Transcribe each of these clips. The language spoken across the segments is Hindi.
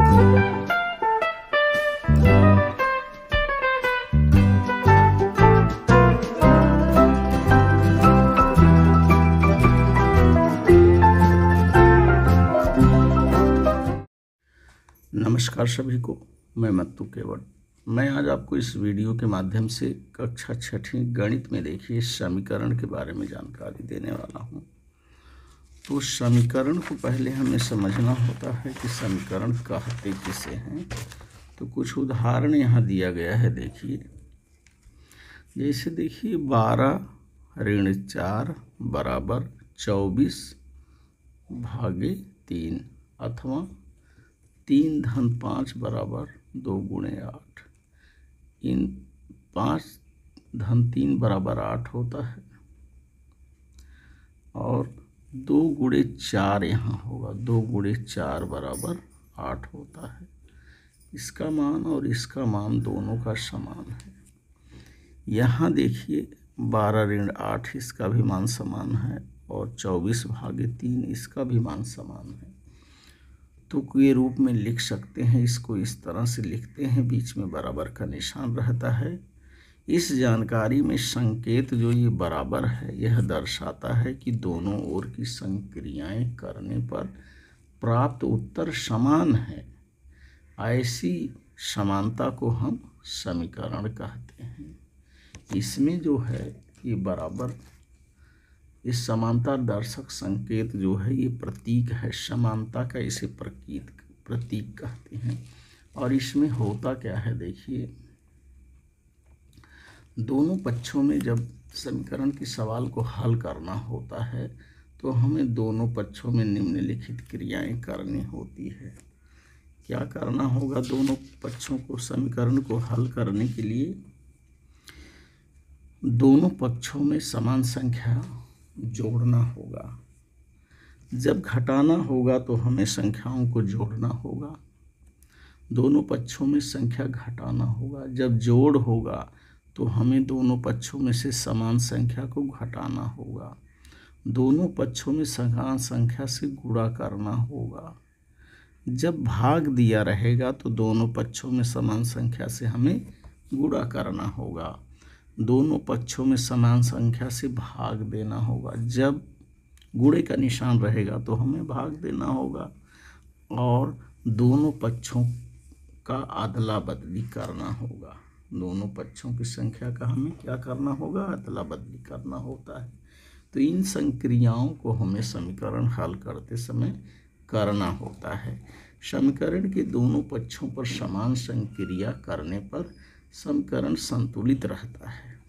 नमस्कार सभी को, मैं मत्तू केवट। मैं आज आपको इस वीडियो के माध्यम से कक्षा 6वीं गणित में देखिए समीकरण के बारे में जानकारी देने वाला हूं। तो समीकरण को पहले हमें समझना होता है कि समीकरण कहते किसे हैं। तो कुछ उदाहरण यहाँ दिया गया है, देखिए। जैसे देखिए 12-4 बराबर 24/3 अथवा 3-5 बराबर 2×8। इन 5-3 बराबर 8 होता है और 2×4 यहाँ होगा, 2×4 बराबर 8 होता है। इसका मान और इसका मान दोनों का समान है। यहाँ देखिए 12-8 इसका भी मान समान है और 24/3 इसका भी मान समान है। तो के रूप में लिख सकते हैं, इसको इस तरह से लिखते हैं, बीच में बराबर का निशान रहता है। इस जानकारी में संकेत जो ये बराबर है, यह दर्शाता है कि दोनों ओर की संक्रियाएं करने पर प्राप्त उत्तर समान है। ऐसी समानता को हम समीकरण कहते हैं। इसमें जो है ये बराबर, इस समानता दर्शक संकेत जो है ये प्रतीक है समानता का, इसे प्रतीक कहते हैं। और इसमें होता क्या है, देखिए दोनों पक्षों में जब समीकरण की सवाल को हल करना होता है तो हमें दोनों पक्षों में निम्नलिखित क्रियाएं करनी होती है। क्या करना होगा दोनों पक्षों को? समीकरण को हल करने के लिए दोनों पक्षों में समान संख्या जोड़ना होगा। जब घटाना होगा तो हमें संख्याओं को जोड़ना होगा। दोनों पक्षों में संख्या घटाना होगा। जब जोड़ होगा तो हमें दोनों पक्षों में से समान संख्या को घटाना होगा। दोनों पक्षों में समान संख्या से गुणा करना होगा। जब भाग दिया रहेगा तो दोनों पक्षों में समान संख्या से हमें गुणा करना होगा। दोनों पक्षों में समान संख्या से भाग देना होगा। जब गुणे का निशान रहेगा तो हमें भाग देना होगा। और दोनों पक्षों का अदला बदली करना होगा। दोनों पक्षों की संख्या का हमें क्या करना होगा? अदला बदली करना होता है। तो इन संक्रियाओं को हमें समीकरण हल करते समय करना होता है। समीकरण के दोनों पक्षों पर समान संक्रिया करने पर समीकरण संतुलित रहता है।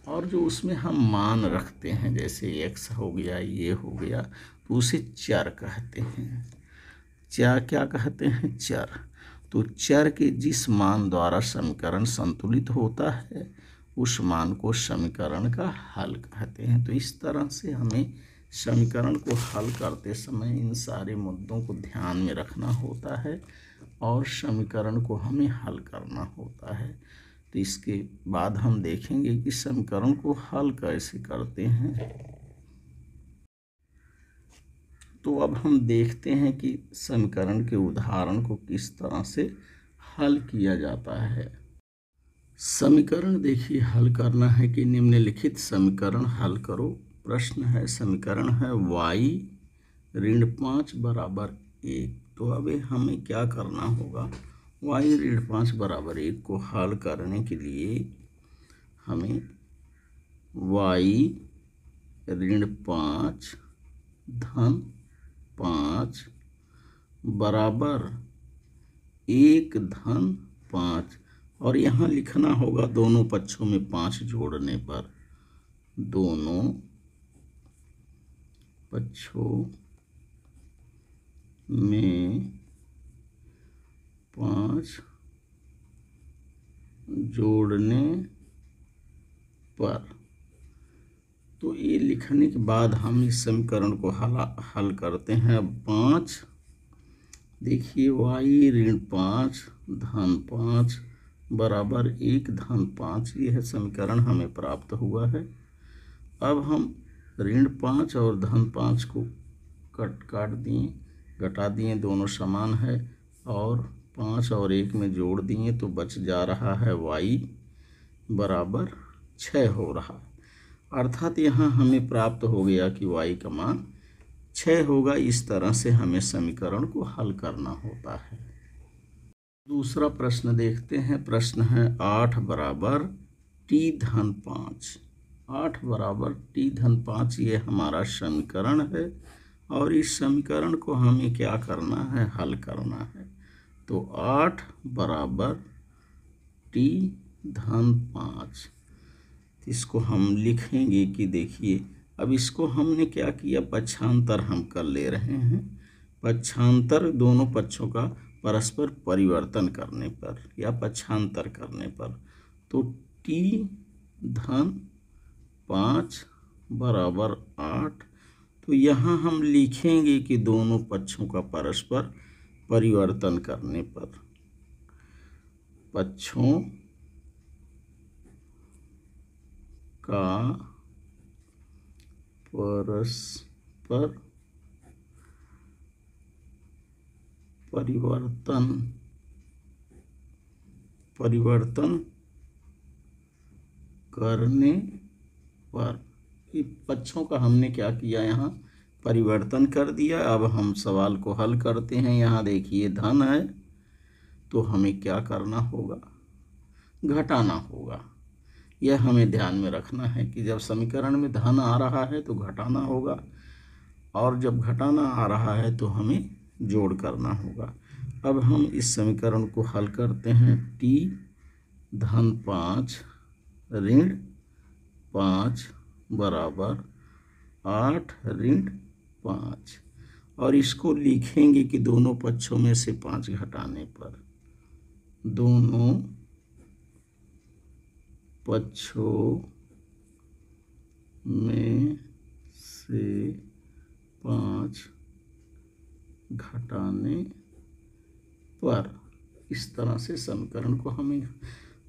और जो उसमें हम मान रखते हैं, जैसे x हो गया, ये हो गया, तो उसे चर कहते हैं। क्या कहते हैं? चर। तो चर के जिस मान द्वारा समीकरण संतुलित होता है उस मान को समीकरण का हल कहते हैं। तो इस तरह से हमें समीकरण को हल करते समय इन सारे मुद्दों को ध्यान में रखना होता है और समीकरण को हमें हल करना होता है। तो इसके बाद हम देखेंगे कि समीकरण को हल कैसे करते हैं। तो अब हम देखते हैं कि समीकरण के उदाहरण को किस तरह से हल किया जाता है। समीकरण देखिए हल करना है कि निम्नलिखित समीकरण हल करो। प्रश्न है, समीकरण है y-5 बराबर 1। तो अब हमें क्या करना होगा? y-5 बराबर 1 को हल करने के लिए हमें y-5 धन 5 बराबर 1 धन 5, और यहाँ लिखना होगा दोनों पक्षों में 5 जोड़ने पर, दोनों पक्षों में 5 जोड़ने पर। तो ये लिखने के बाद हम इस समीकरण को हल करते हैं। अब 5 देखिए y-5 धन 5 बराबर 1 धन 5, यह समीकरण हमें प्राप्त हुआ है। अब हम ऋण 5 और धन 5 को घटा दिए, दोनों समान है। और 5 और 1 में जोड़ दिए तो बच जा रहा है y बराबर 6 हो रहा है। अर्थात यहाँ हमें प्राप्त हो गया कि y का मान 6 होगा। इस तरह से हमें समीकरण को हल करना होता है। दूसरा प्रश्न देखते हैं। प्रश्न है 8 बराबर t-5। 8 बराबर t-5 ये हमारा समीकरण है और इस समीकरण को हमें क्या करना है, हल करना है। तो 8 बराबर t-5 इसको हम लिखेंगे कि देखिए, अब इसको हमने क्या किया, पक्षांतर हम कर ले रहे हैं। पक्षांतर दोनों पक्षों का परस्पर परिवर्तन करने पर या पक्षांतर करने पर, तो t-5 बराबर 8। तो यहाँ हम लिखेंगे कि दोनों पक्षों का परस्पर परिवर्तन करने पर, पक्षों का परस्पर परिवर्तन करने पर, पक्षों का हमने क्या किया, यहाँ परिवर्तन कर दिया। अब हम सवाल को हल करते हैं। यहाँ देखिए धन है तो हमें क्या करना होगा, घटाना होगा। यह हमें ध्यान में रखना है कि जब समीकरण में धन आ रहा है तो घटाना होगा और जब घटाना आ रहा है तो हमें जोड़ करना होगा। अब हम इस समीकरण को हल करते हैं। t-5 ऋण 5 बराबर 8 ऋण 5 और इसको लिखेंगे कि दोनों पक्षों में से 5 घटाने पर, दोनों पक्षों में से 5 घटाने पर। इस तरह से समीकरण को हमें,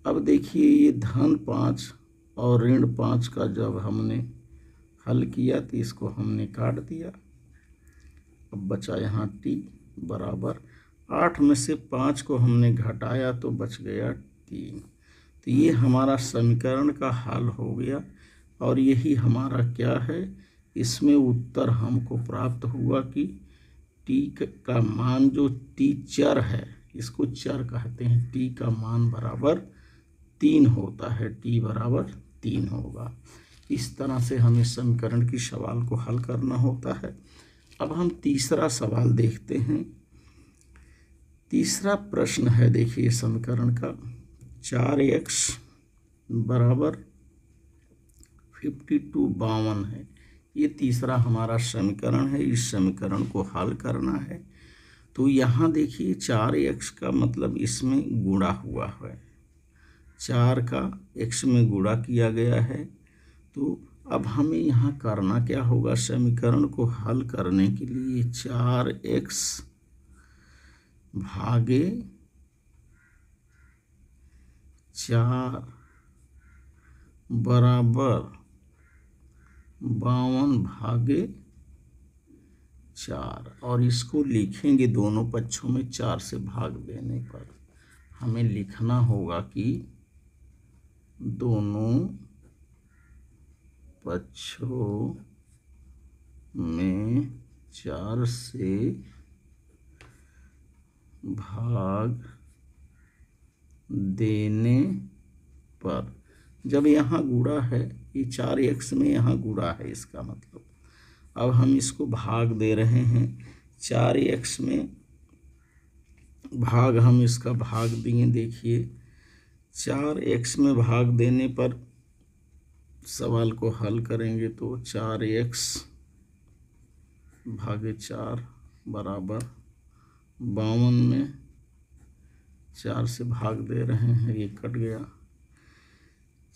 अब देखिए ये धन 5 और ऋण 5 का जब हमने हल किया तो इसको हमने काट दिया। अब बचा यहाँ t बराबर 8 में से 5 को हमने घटाया तो बच गया 3। तो ये हमारा समीकरण का हल हो गया और यही हमारा क्या है, इसमें उत्तर हमको प्राप्त हुआ कि t का मान जो t चर है, इसको चर कहते हैं, t का मान बराबर 3 होता है, t बराबर 3 होगा। इस तरह से हमें समीकरण की सवाल को हल करना होता है। अब हम तीसरा सवाल देखते हैं। तीसरा प्रश्न है, देखिए समीकरण का 4x बराबर 52 है। ये तीसरा हमारा समीकरण है। इस समीकरण को हल करना है। तो यहाँ देखिए 4x का मतलब इसमें गुणा हुआ है, 4 का x में गुणा किया गया है। तो अब हमें यहाँ करना क्या होगा, समीकरण को हल करने के लिए 4x भागे 4 बराबर 52 भागे 4 और इसको लिखेंगे दोनों पक्षों में 4 से भाग देने पर। हमें लिखना होगा कि दोनों पक्षों में 4 से भाग देने पर, जब यहाँ गुणा है, ये 4x में यहाँ गुणा है, इसका मतलब अब हम इसको भाग दे रहे हैं। 4x में भाग, हम इसका भाग दिए। देखिए 4x में भाग देने पर सवाल को हल करेंगे तो 4x भागे 4 बराबर 52 में 4 से भाग दे रहे हैं, ये कट गया।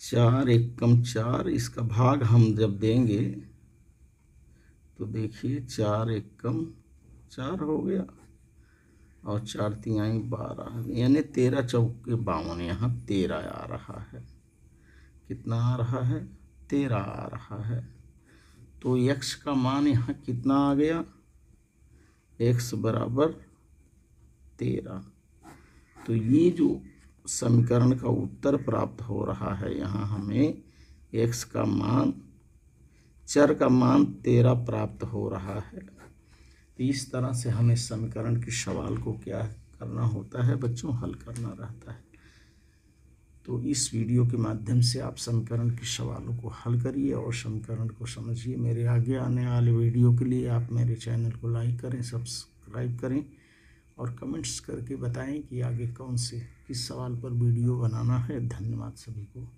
4 एकम 4, इसका भाग हम जब देंगे तो देखिए 4 एकम 4 हो गया और 4 तिहाई 12, यानी 13 चौके 52। यहाँ 13 आ रहा है। कितना आ रहा है, 13 आ रहा है। तो x का मान यहाँ कितना आ गया, x बराबर 13। तो ये जो समीकरण का उत्तर प्राप्त हो रहा है, यहाँ हमें x का मान, चर का मान 13 प्राप्त हो रहा है। तो इस तरह से हमें समीकरण के सवाल को क्या करना होता है बच्चों, हल करना रहता है। तो इस वीडियो के माध्यम से आप समीकरण के सवालों को हल करिए और समीकरण को समझिए। मेरे आगे आने वाले वीडियो के लिए आप मेरे चैनल को लाइक करें, सब्सक्राइब करें और कमेंट्स करके बताएं कि आगे कौन से किस सवाल पर वीडियो बनाना है। धन्यवाद सभी को।